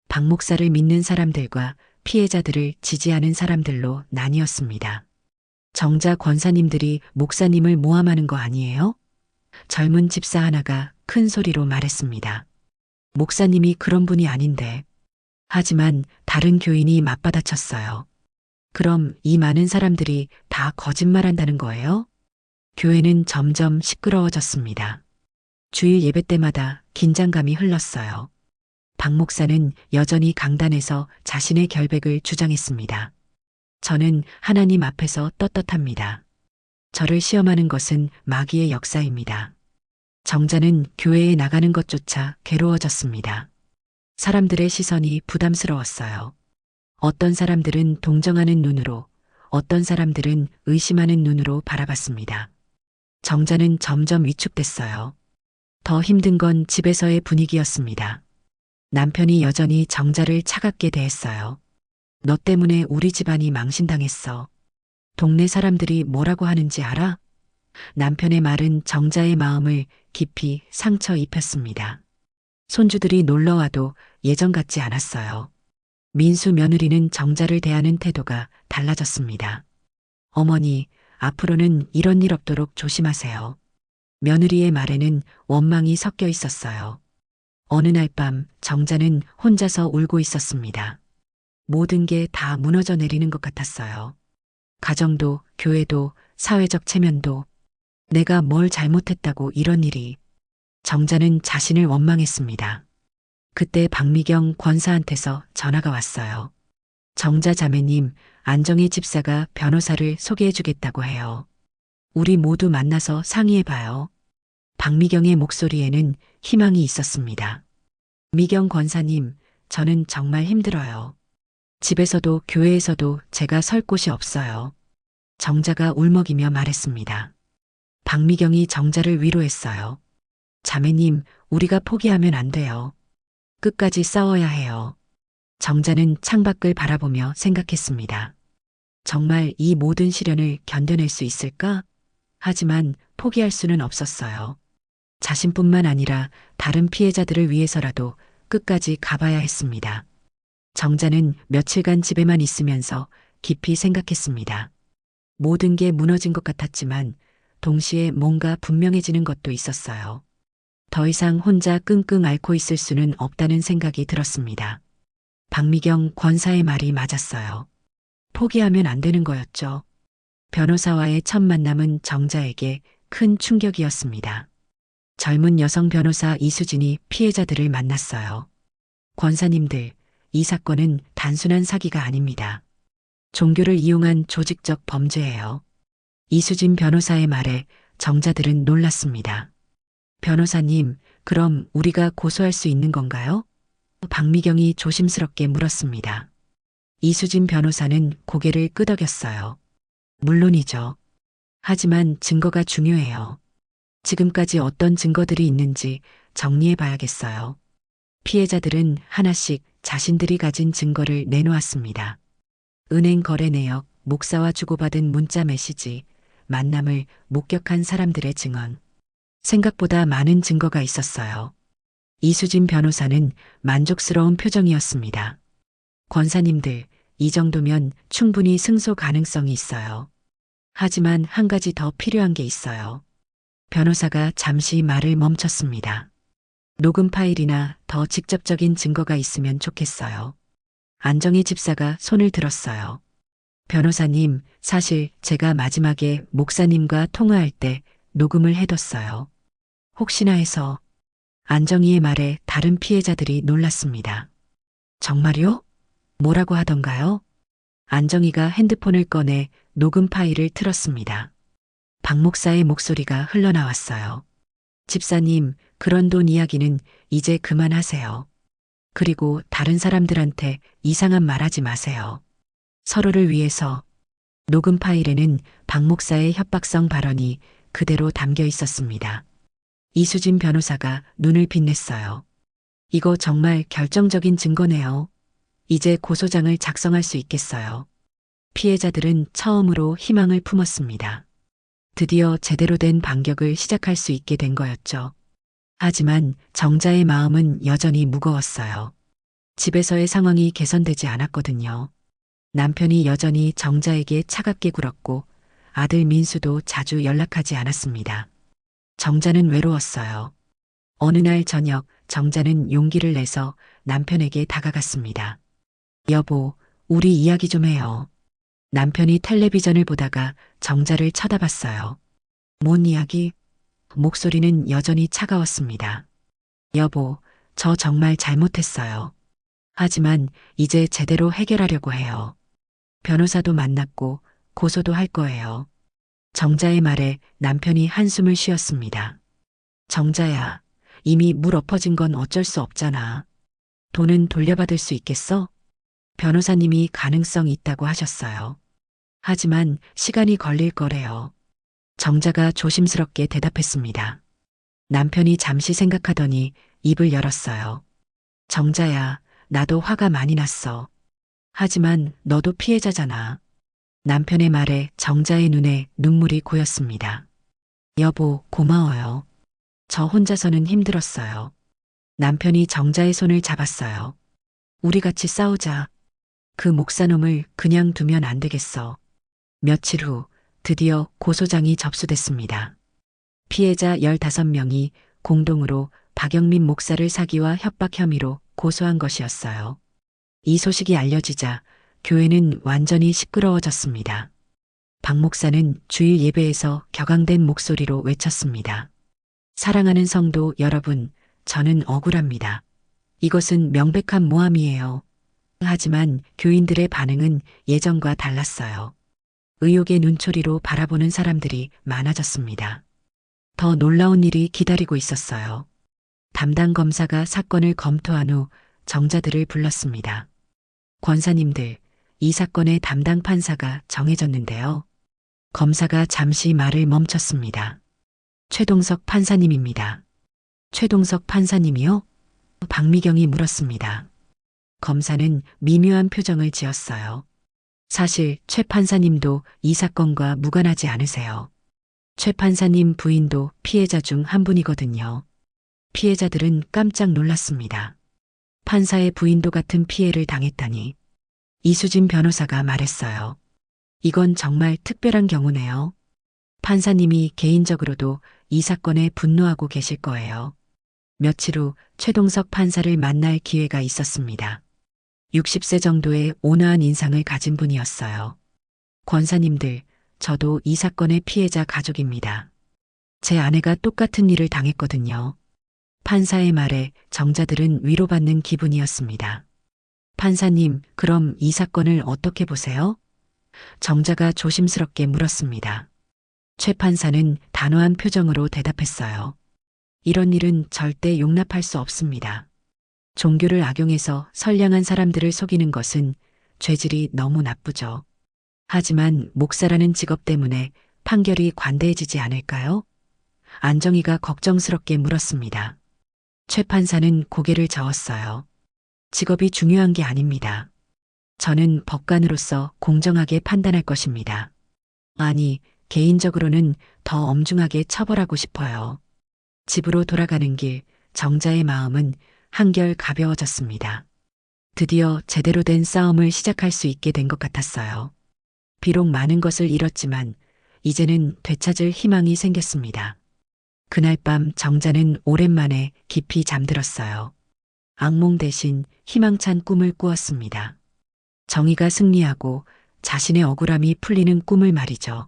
박 목사를 믿는 사람들과 피해자들을 지지하는 사람들로 나뉘었습니다. 정자 권사님들이 목사님을 모함하는 거 아니에요? 젊은 집사 하나가 큰 소리로 말했습니다. 목사님이 그런 분이 아닌데. 하지만 다른 교인이 맞받아쳤어요. 그럼 이 많은 사람들이 다 거짓말한다는 거예요? 교회는 점점 시끄러워졌습니다. 주일 예배 때마다 긴장감이 흘렀어요. 박 목사는 여전히 강단에서 자신의 결백을 주장했습니다. 저는 하나님 앞에서 떳떳합니다. 저를 시험하는 것은 마귀의 역사입니다. 정자는 교회에 나가는 것조차 괴로워졌습니다. 사람들의 시선이 부담스러웠어요. 어떤 사람들은 동정하는 눈으로, 어떤 사람들은 의심하는 눈으로 바라봤습니다. 정자는 점점 위축됐어요. 더 힘든 건 집에서의 분위기였습니다. 남편이 여전히 정자를 차갑게 대했어요. 너 때문에 우리 집안이 망신당했어. 동네 사람들이 뭐라고 하는지 알아? 남편의 말은 정자의 마음을 깊이 상처 입혔습니다. 손주들이 놀러와도 예전 같지 않았어요. 민수 며느리는 정자를 대하는 태도가 달라졌습니다. 어머니, 앞으로는 이런 일 없도록 조심하세요. 며느리의 말에는 원망이 섞여 있었어요. 어느 날 밤 정자는 혼자서 울고 있었습니다. 모든 게 다 무너져 내리는 것 같았어요. 가정도, 교회도, 사회적 체면도. 내가 뭘 잘못했다고 이런 일이. 정자는 자신을 원망했습니다. 그때 박미경 권사한테서 전화가 왔어요. 정자 자매님, 안정희 집사가 변호사를 소개해 주겠다고 해요. 우리 모두 만나서 상의해봐요. 박미경의 목소리에는 희망이 있었습니다. 미경 권사님, 저는 정말 힘들어요. 집에서도 교회에서도 제가 설 곳이 없어요. 정자가 울먹이며 말했습니다. 박미경이 정자를 위로했어요. 자매님, 우리가 포기하면 안 돼요. 끝까지 싸워야 해요. 정자는 창밖을 바라보며 생각했습니다. 정말 이 모든 시련을 견뎌낼 수 있을까? 하지만 포기할 수는 없었어요. 자신뿐만 아니라 다른 피해자들을 위해서라도 끝까지 가봐야 했습니다. 정자는 며칠간 집에만 있으면서 깊이 생각했습니다. 모든 게 무너진 것 같았지만 동시에 뭔가 분명해지는 것도 있었어요. 더 이상 혼자 끙끙 앓고 있을 수는 없다는 생각이 들었습니다. 박미경 권사의 말이 맞았어요. 포기하면 안 되는 거였죠. 변호사와의 첫 만남은 정자에게 큰 충격이었습니다. 젊은 여성 변호사 이수진이 피해자들을 만났어요. 권사님들, 이 사건은 단순한 사기가 아닙니다. 종교를 이용한 조직적 범죄예요. 이수진 변호사의 말에 정자들은 놀랐습니다. 변호사님, 그럼 우리가 고소할 수 있는 건가요? 박미경이 조심스럽게 물었습니다. 이수진 변호사는 고개를 끄덕였어요. 물론이죠. 하지만 증거가 중요해요. 지금까지 어떤 증거들이 있는지 정리해 봐야겠어요. 피해자들은 하나씩 자신들이 가진 증거를 내놓았습니다. 은행 거래 내역, 목사와 주고받은 문자 메시지, 만남을 목격한 사람들의 증언. 생각보다 많은 증거가 있었어요. 이수진 변호사는 만족스러운 표정이었습니다. 권사님들, 이 정도면 충분히 승소 가능성이 있어요. 하지만 한 가지 더 필요한 게 있어요. 변호사가 잠시 말을 멈췄습니다. 녹음 파일이나 더 직접적인 증거가 있으면 좋겠어요. 안정희 집사가 손을 들었어요. 변호사님, 사실 제가 마지막에 목사님과 통화할 때 녹음을 해뒀어요. 혹시나 해서. 안정희의 말에 다른 피해자들이 놀랐습니다. 정말요? 뭐라고 하던가요? 안정희가 핸드폰을 꺼내 녹음 파일을 틀었습니다. 박 목사의 목소리가 흘러나왔어요. 집사님, 그런 돈 이야기는 이제 그만하세요. 그리고 다른 사람들한테 이상한 말 하지 마세요. 서로를 위해서. 녹음 파일에는 박 목사의 협박성 발언이 그대로 담겨 있었습니다. 이수진 변호사가 눈을 빛냈어요. 이거 정말 결정적인 증거네요. 이제 고소장을 작성할 수 있겠어요. 피해자들은 처음으로 희망을 품었습니다. 드디어 제대로 된 반격을 시작할 수 있게 된 거였죠. 하지만 정자의 마음은 여전히 무거웠어요. 집에서의 상황이 개선되지 않았거든요. 남편이 여전히 정자에게 차갑게 굴었고 아들 민수도 자주 연락하지 않았습니다. 정자는 외로웠어요. 어느 날 저녁 정자는 용기를 내서 남편에게 다가갔습니다. 여보, 우리 이야기 좀 해요. 남편이 텔레비전을 보다가 정자를 쳐다봤어요. 뭔 이야기? 목소리는 여전히 차가웠습니다. 여보, 저 정말 잘못했어요. 하지만 이제 제대로 해결하려고 해요. 변호사도 만났고 고소도 할 거예요. 정자의 말에 남편이 한숨을 쉬었습니다. 정자야, 이미 물 엎어진 건 어쩔 수 없잖아. 돈은 돌려받을 수 있겠어? 변호사님이 가능성 있다고 하셨어요. 하지만 시간이 걸릴 거래요. 정자가 조심스럽게 대답했습니다. 남편이 잠시 생각하더니 입을 열었어요. 정자야, 나도 화가 많이 났어. 하지만 너도 피해자잖아. 남편의 말에 정자의 눈에 눈물이 고였습니다. 여보, 고마워요. 저 혼자서는 힘들었어요. 남편이 정자의 손을 잡았어요. 우리 같이 싸우자. 그 목사놈을 그냥 두면 안 되겠어. 며칠 후 드디어 고소장이 접수됐습니다. 피해자 15명이 공동으로 박영민 목사를 사기와 협박 혐의로 고소한 것이었어요. 이 소식이 알려지자 교회는 완전히 시끄러워졌습니다. 박 목사는 주일 예배에서 격앙된 목소리로 외쳤습니다. 사랑하는 성도 여러분, 저는 억울합니다. 이것은 명백한 모함이에요. 하지만 교인들의 반응은 예전과 달랐어요. 의혹의 눈초리로 바라보는 사람들이 많아졌습니다. 더 놀라운 일이 기다리고 있었어요. 담당 검사가 사건을 검토한 후 정자들을 불렀습니다. 권사님들, 이 사건의 담당 판사가 정해졌는데요. 검사가 잠시 말을 멈췄습니다. 최동석 판사님입니다. 최동석 판사님이요? 박미경이 물었습니다. 검사는 미묘한 표정을 지었어요. 사실 최 판사님도 이 사건과 무관하지 않으세요. 최 판사님 부인도 피해자 중 한 분이거든요. 피해자들은 깜짝 놀랐습니다. 판사의 부인도 같은 피해를 당했다니. 이수진 변호사가 말했어요. 이건 정말 특별한 경우네요. 판사님이 개인적으로도 이 사건에 분노하고 계실 거예요. 며칠 후 최동석 판사를 만날 기회가 있었습니다. 60세 정도의 온화한 인상을 가진 분이었어요. 권사님들, 저도 이 사건의 피해자 가족입니다. 제 아내가 똑같은 일을 당했거든요. 판사의 말에 정자들은 위로받는 기분이었습니다. 판사님, 그럼 이 사건을 어떻게 보세요? 정자가 조심스럽게 물었습니다. 최 판사는 단호한 표정으로 대답했어요. 이런 일은 절대 용납할 수 없습니다. 종교를 악용해서 선량한 사람들을 속이는 것은 죄질이 너무 나쁘죠. 하지만 목사라는 직업 때문에 판결이 관대해지지 않을까요? 안정희가 걱정스럽게 물었습니다. 최 판사는 고개를 저었어요. 직업이 중요한 게 아닙니다. 저는 법관으로서 공정하게 판단할 것입니다. 아니, 개인적으로는 더 엄중하게 처벌하고 싶어요. 집으로 돌아가는 길, 정자의 마음은 한결 가벼워졌습니다. 드디어 제대로 된 싸움을 시작할 수 있게 된 것 같았어요. 비록 많은 것을 잃었지만 이제는 되찾을 희망이 생겼습니다. 그날 밤 정자는 오랜만에 깊이 잠들었어요. 악몽 대신 희망찬 꿈을 꾸었습니다. 정의가 승리하고 자신의 억울함이 풀리는 꿈을 말이죠.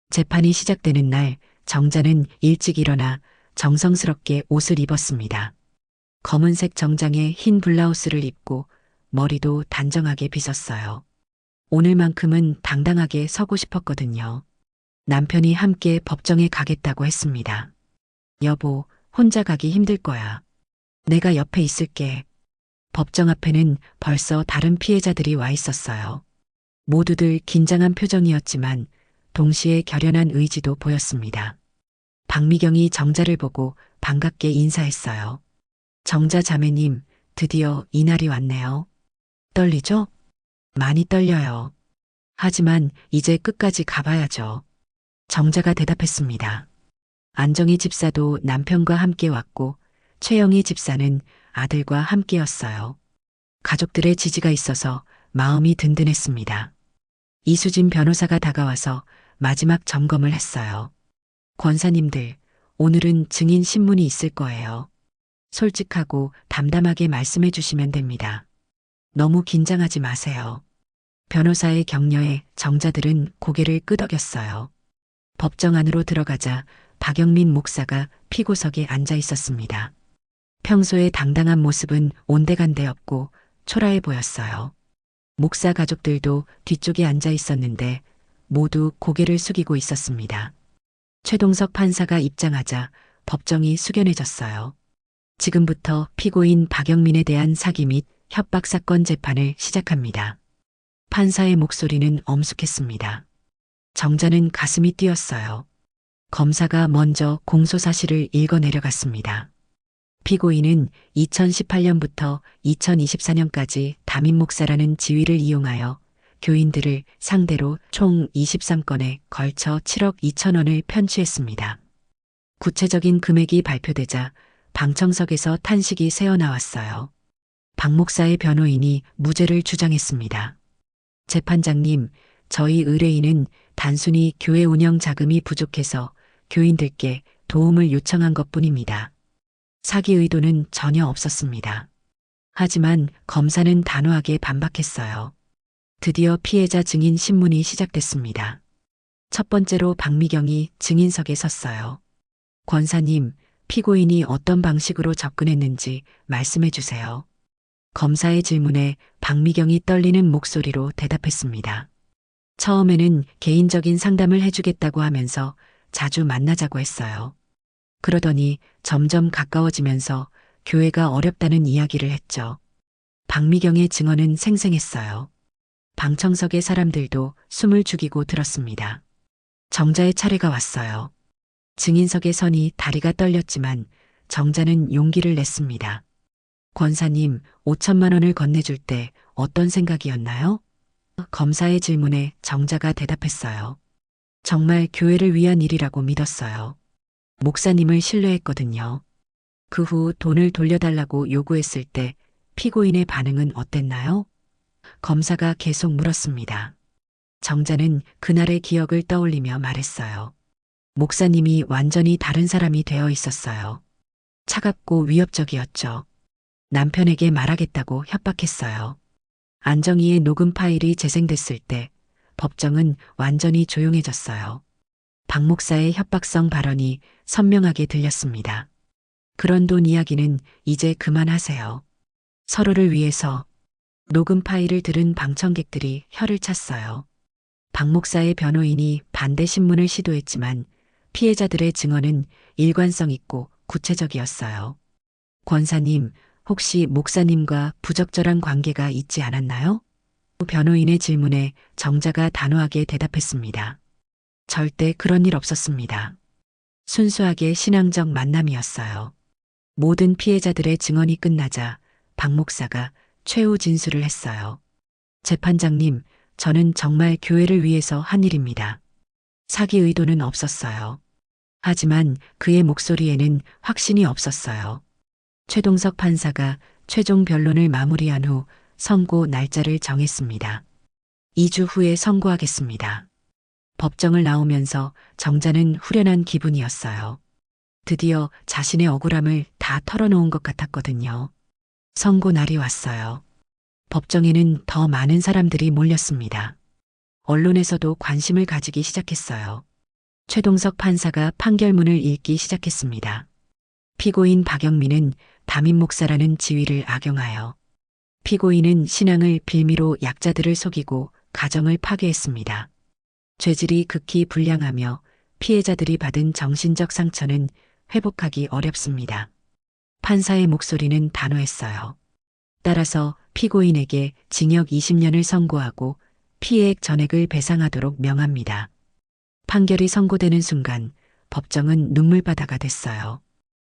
재판이 시작되는 날 정자는 일찍 일어나 정성스럽게 옷을 입었습니다. 검은색 정장에 흰 블라우스를 입고 머리도 단정하게 빗었어요. 오늘만큼은 당당하게 서고 싶었거든요. 남편이 함께 법정에 가겠다고 했습니다. 여보, 혼자 가기 힘들 거야. 내가 옆에 있을게. 법정 앞에는 벌써 다른 피해자들이 와 있었어요. 모두들 긴장한 표정이었지만 동시에 결연한 의지도 보였습니다. 박미경이 정자를 보고 반갑게 인사했어요. 정자 자매님, 드디어 이날이 왔네요. 떨리죠? 많이 떨려요. 하지만 이제 끝까지 가봐야죠. 정자가 대답했습니다. 안정희 집사도 남편과 함께 왔고 최영희 집사는 아들과 함께였어요. 가족들의 지지가 있어서 마음이 든든했습니다. 이수진 변호사가 다가와서 마지막 점검을 했어요. 권사님들, 오늘은 증인 신문이 있을 거예요. 솔직하고 담담하게 말씀해 주시면 됩니다. 너무 긴장하지 마세요. 변호사의 격려에 정자들은 고개를 끄덕였어요. 법정 안으로 들어가자 박영민 목사가 피고석에 앉아 있었습니다. 평소의 당당한 모습은 온데간데없고 초라해 보였어요. 목사 가족들도 뒤쪽에 앉아 있었는데 모두 고개를 숙이고 있었습니다. 최동석 판사가 입장하자 법정이 숙연해졌어요. 지금부터 피고인 박영민에 대한 사기 및 협박 사건 재판을 시작합니다. 판사의 목소리는 엄숙했습니다. 정자는 가슴이 뛰었어요. 검사가 먼저 공소사실을 읽어 내려갔습니다. 피고인은 2018년부터 2024년까지 담임 목사라는 지위를 이용하여 교인들을 상대로 총 23건에 걸쳐 7억 2천원을 편취했습니다. 구체적인 금액이 발표되자 방청석에서 탄식이 새어나왔어요. 박 목사의 변호인이 무죄를 주장했습니다. 재판장님, 저희 의뢰인은 단순히 교회 운영 자금이 부족해서 교인들께 도움을 요청한 것뿐입니다. 사기 의도는 전혀 없었습니다. 하지만 검사는 단호하게 반박했어요. 드디어 피해자 증인 신문이 시작됐습니다. 첫 번째로 박미경이 증인석에 섰어요. 권사님, 피고인이 어떤 방식으로 접근했는지 말씀해 주세요. 검사의 질문에 박미경이 떨리는 목소리로 대답했습니다. 처음에는 개인적인 상담을 해주겠다고 하면서 자주 만나자고 했어요. 그러더니 점점 가까워지면서 교회가 어렵다는 이야기를 했죠. 박미경의 증언은 생생했어요. 방청석의 사람들도 숨을 죽이고 들었습니다. 정자의 차례가 왔어요. 증인석에 서니 다리가 떨렸지만 정자는 용기를 냈습니다. 권사님, 5천만 원을 건네줄 때 어떤 생각이었나요? 검사의 질문에 정자가 대답했어요. 정말 교회를 위한 일이라고 믿었어요. 목사님을 신뢰했거든요. 그 후 돈을 돌려달라고 요구했을 때 피고인의 반응은 어땠나요? 검사가 계속 물었습니다. 정자는 그날의 기억을 떠올리며 말했어요. 목사님이 완전히 다른 사람이 되어 있었어요. 차갑고 위협적이었죠. 남편에게 말하겠다고 협박했어요. 안정희의 녹음 파일이 재생됐을 때 법정은 완전히 조용해졌어요. 박 목사의 협박성 발언이 선명하게 들렸습니다. 그런 돈 이야기는 이제 그만하세요. 서로를 위해서. 녹음 파일을 들은 방청객들이 혀를 찼어요. 박 목사의 변호인이 반대 신문을 시도했지만 피해자들의 증언은 일관성 있고 구체적이었어요. 권사님, 혹시 목사님과 부적절한 관계가 있지 않았나요? 변호인의 질문에 정자가 단호하게 대답했습니다. 절대 그런 일 없었습니다. 순수하게 신앙적 만남이었어요. 모든 피해자들의 증언이 끝나자 박 목사가 최후 진술을 했어요. 재판장님, 저는 정말 교회를 위해서 한 일입니다. 사기 의도는 없었어요. 하지만 그의 목소리에는 확신이 없었어요. 최동석 판사가 최종 변론을 마무리한 후 선고 날짜를 정했습니다. 2주 후에 선고하겠습니다. 법정을 나오면서 정자는 후련한 기분이었어요. 드디어 자신의 억울함을 다 털어놓은 것 같았거든요. 선고 날이 왔어요. 법정에는 더 많은 사람들이 몰렸습니다. 언론에서도 관심을 가지기 시작했어요. 최동석 판사가 판결문을 읽기 시작했습니다. 피고인 박영민은 담임 목사라는 지위를 악용하여 피고인은 신앙을 빌미로 약자들을 속이고 가정을 파괴했습니다. 죄질이 극히 불량하며 피해자들이 받은 정신적 상처는 회복하기 어렵습니다. 판사의 목소리는 단호했어요. 따라서 피고인에게 징역 20년을 선고하고 피해액 전액을 배상하도록 명합니다. 판결이 선고되는 순간 법정은 눈물바다가 됐어요.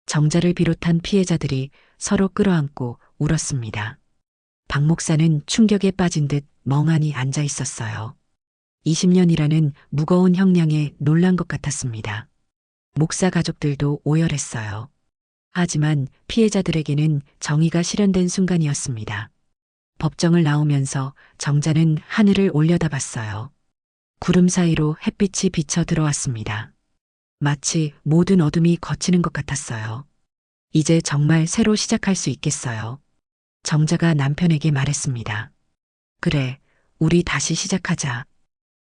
정자를 비롯한 피해자들이 서로 끌어안고 울었습니다. 박 목사는 충격에 빠진 듯 멍하니 앉아 있었어요. 20년이라는 무거운 형량에 놀란 것 같았습니다. 목사 가족들도 오열했어요. 하지만 피해자들에게는 정의가 실현된 순간이었습니다. 법정을 나오면서 정자는 하늘을 올려다봤어요. 구름 사이로 햇빛이 비쳐 들어왔습니다. 마치 모든 어둠이 걷히는 것 같았어요. 이제 정말 새로 시작할 수 있겠어요. 정자가 남편에게 말했습니다. 그래, 우리 다시 시작하자.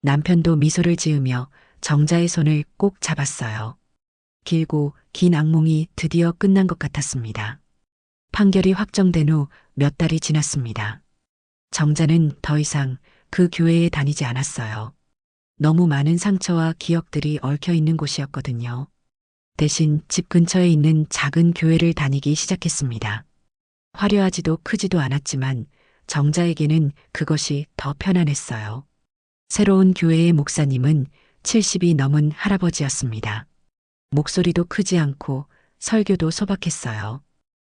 남편도 미소를 지으며 정자의 손을 꼭 잡았어요. 길고 긴 악몽이 드디어 끝난 것 같았습니다. 판결이 확정된 후 몇 달이 지났습니다. 정자는 더 이상 그 교회에 다니지 않았어요. 너무 많은 상처와 기억들이 얽혀 있는 곳이었거든요. 대신 집 근처에 있는 작은 교회를 다니기 시작했습니다. 화려하지도 크지도 않았지만 정자에게는 그것이 더 편안했어요. 새로운 교회의 목사님은 70이 넘은 할아버지였습니다. 목소리도 크지 않고 설교도 소박했어요.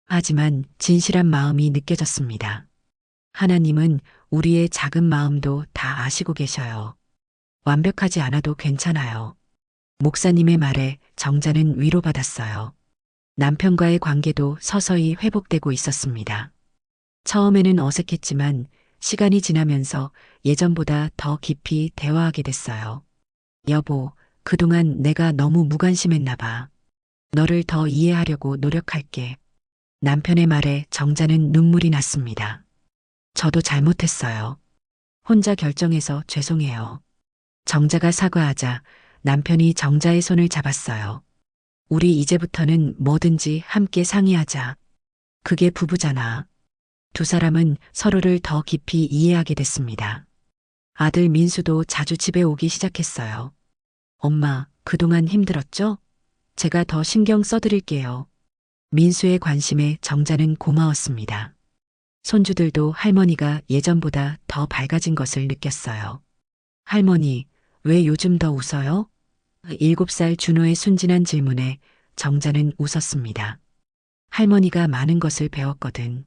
하지만 진실한 마음이 느껴졌습니다. 하나님은 우리의 작은 마음도 다 아시고 계셔요. 완벽하지 않아도 괜찮아요. 목사님의 말에 정자는 위로받았어요. 남편과의 관계도 서서히 회복되고 있었습니다. 처음에는 어색했지만 시간이 지나면서 예전보다 더 깊이 대화하게 됐어요. 여보, 그동안 내가 너무 무관심했나 봐. 너를 더 이해하려고 노력할게. 남편의 말에 정자는 눈물이 났습니다. 저도 잘못했어요. 혼자 결정해서 죄송해요. 정자가 사과하자 남편이 정자의 손을 잡았어요. 우리 이제부터는 뭐든지 함께 상의하자. 그게 부부잖아. 두 사람은 서로를 더 깊이 이해하게 됐습니다. 아들 민수도 자주 집에 오기 시작했어요. 엄마, 그동안 힘들었죠? 제가 더 신경 써드릴게요. 민수의 관심에 정자는 고마웠습니다. 손주들도 할머니가 예전보다 더 밝아진 것을 느꼈어요. 할머니, 왜 요즘 더 웃어요? 7살 준호의 순진한 질문에 정자는 웃었습니다. 할머니가 많은 것을 배웠거든.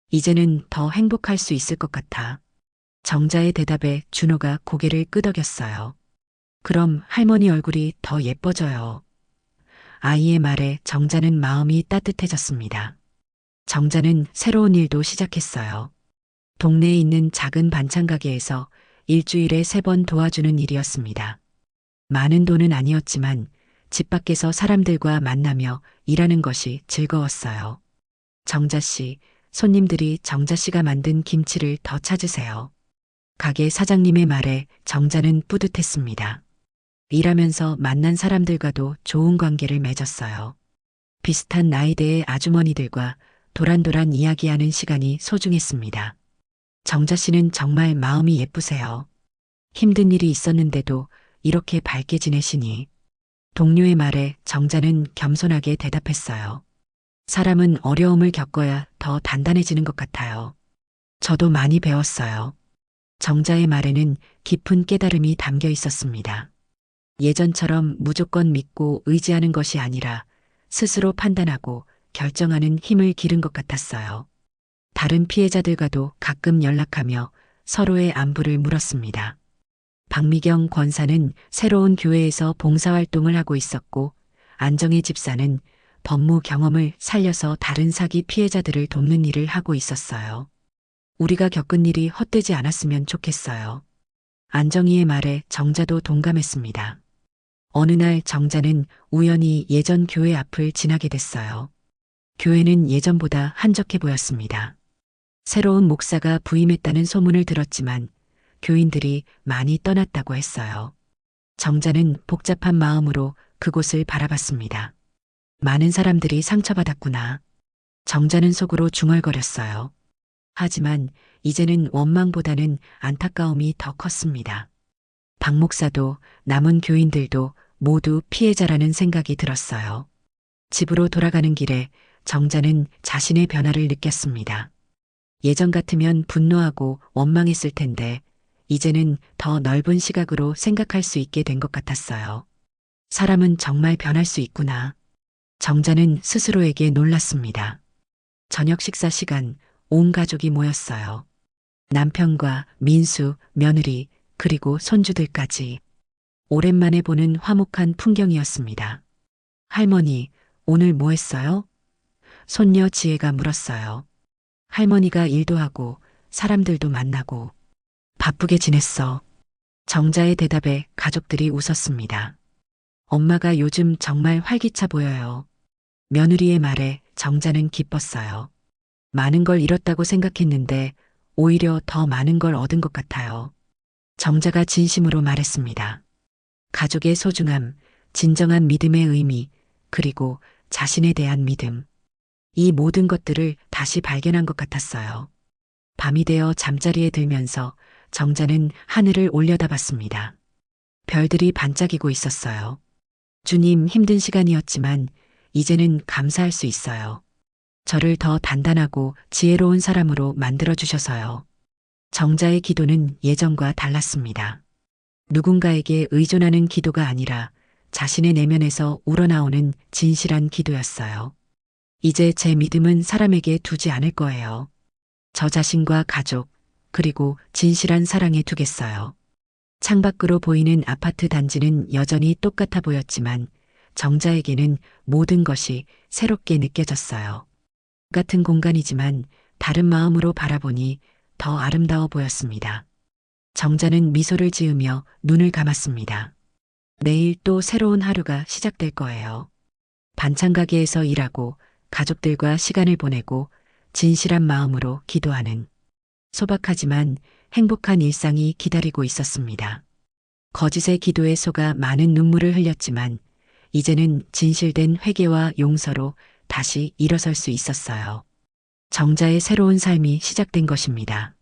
이제는 더 행복할 수 있을 것 같아. 정자의 대답에 준호가 고개를 끄덕였어요. 그럼 할머니 얼굴이 더 예뻐져요. 아이의 말에 정자는 마음이 따뜻해졌습니다. 정자는 새로운 일도 시작했어요. 동네에 있는 작은 반찬 가게에서 일주일에 3번 도와주는 일이었습니다. 많은 돈은 아니었지만 집 밖에서 사람들과 만나며 일하는 것이 즐거웠어요. 정자 씨, 손님들이 정자 씨가 만든 김치를 더 찾으세요. 가게 사장님의 말에 정자는 뿌듯했습니다. 일하면서 만난 사람들과도 좋은 관계를 맺었어요. 비슷한 나이대의 아주머니들과 도란도란 이야기하는 시간이 소중했습니다. 정자 씨는 정말 마음이 예쁘세요. 힘든 일이 있었는데도 이렇게 밝게 지내시니. 동료의 말에 정자는 겸손하게 대답했어요. 사람은 어려움을 겪어야 더 단단해지는 것 같아요. 저도 많이 배웠어요. 정자의 말에는 깊은 깨달음이 담겨 있었습니다. 예전처럼 무조건 믿고 의지하는 것이 아니라 스스로 판단하고 결정하는 힘을 기른 것 같았어요. 다른 피해자들과도 가끔 연락하며 서로의 안부를 물었습니다. 박미경 권사는 새로운 교회에서 봉사활동을 하고 있었고, 안정혜 집사는 법무 경험을 살려서 다른 사기 피해자들을 돕는 일을 하고 있었어요. 우리가 겪은 일이 헛되지 않았으면 좋겠어요. 안정희의 말에 정자도 동감했습니다. 어느 날 정자는 우연히 예전 교회 앞을 지나게 됐어요. 교회는 예전보다 한적해 보였습니다. 새로운 목사가 부임했다는 소문을 들었지만 교인들이 많이 떠났다고 했어요. 정자는 복잡한 마음으로 그곳을 바라봤습니다. 많은 사람들이 상처받았구나. 정자는 속으로 중얼거렸어요. 하지만 이제는 원망보다는 안타까움이 더 컸습니다. 박 목사도 남은 교인들도 모두 피해자라는 생각이 들었어요. 집으로 돌아가는 길에 정자는 자신의 변화를 느꼈습니다. 예전 같으면 분노하고 원망했을 텐데 이제는 더 넓은 시각으로 생각할 수 있게 된 것 같았어요. 사람은 정말 변할 수 있구나. 정자는 스스로에게 놀랐습니다. 저녁 식사 시간, 온 가족이 모였어요. 남편과 민수, 며느리, 그리고 손주들까지. 오랜만에 보는 화목한 풍경이었습니다. 할머니, 오늘 뭐 했어요? 손녀 지혜가 물었어요. 할머니가 일도 하고 사람들도 만나고 바쁘게 지냈어. 정자의 대답에 가족들이 웃었습니다. 엄마가 요즘 정말 활기차 보여요. 며느리의 말에 정자는 기뻤어요. 많은 걸 잃었다고 생각했는데 오히려 더 많은 걸 얻은 것 같아요. 정자가 진심으로 말했습니다. 가족의 소중함, 진정한 믿음의 의미, 그리고 자신에 대한 믿음. 이 모든 것들을 다시 발견한 것 같았어요. 밤이 되어 잠자리에 들면서 정자는 하늘을 올려다봤습니다. 별들이 반짝이고 있었어요. 주님, 힘든 시간이었지만 이제는 감사할 수 있어요. 저를 더 단단하고 지혜로운 사람으로 만들어주셔서요. 정자의 기도는 예전과 달랐습니다. 누군가에게 의존하는 기도가 아니라 자신의 내면에서 우러나오는 진실한 기도였어요. 이제 제 믿음은 사람에게 두지 않을 거예요. 저 자신과 가족, 그리고 진실한 사랑에 두겠어요. 창밖으로 보이는 아파트 단지는 여전히 똑같아 보였지만 정자에게는 모든 것이 새롭게 느껴졌어요. 같은 공간이지만 다른 마음으로 바라보니 더 아름다워 보였습니다. 정자는 미소를 지으며 눈을 감았습니다. 내일 또 새로운 하루가 시작될 거예요. 반찬 가게에서 일하고 가족들과 시간을 보내고 진실한 마음으로 기도하는 소박하지만 행복한 일상이 기다리고 있었습니다. 거짓의 기도에 속아 많은 눈물을 흘렸지만 이제는 진실된 회개와 용서로 다시 일어설 수 있었어요. 정자의 새로운 삶이 시작된 것입니다.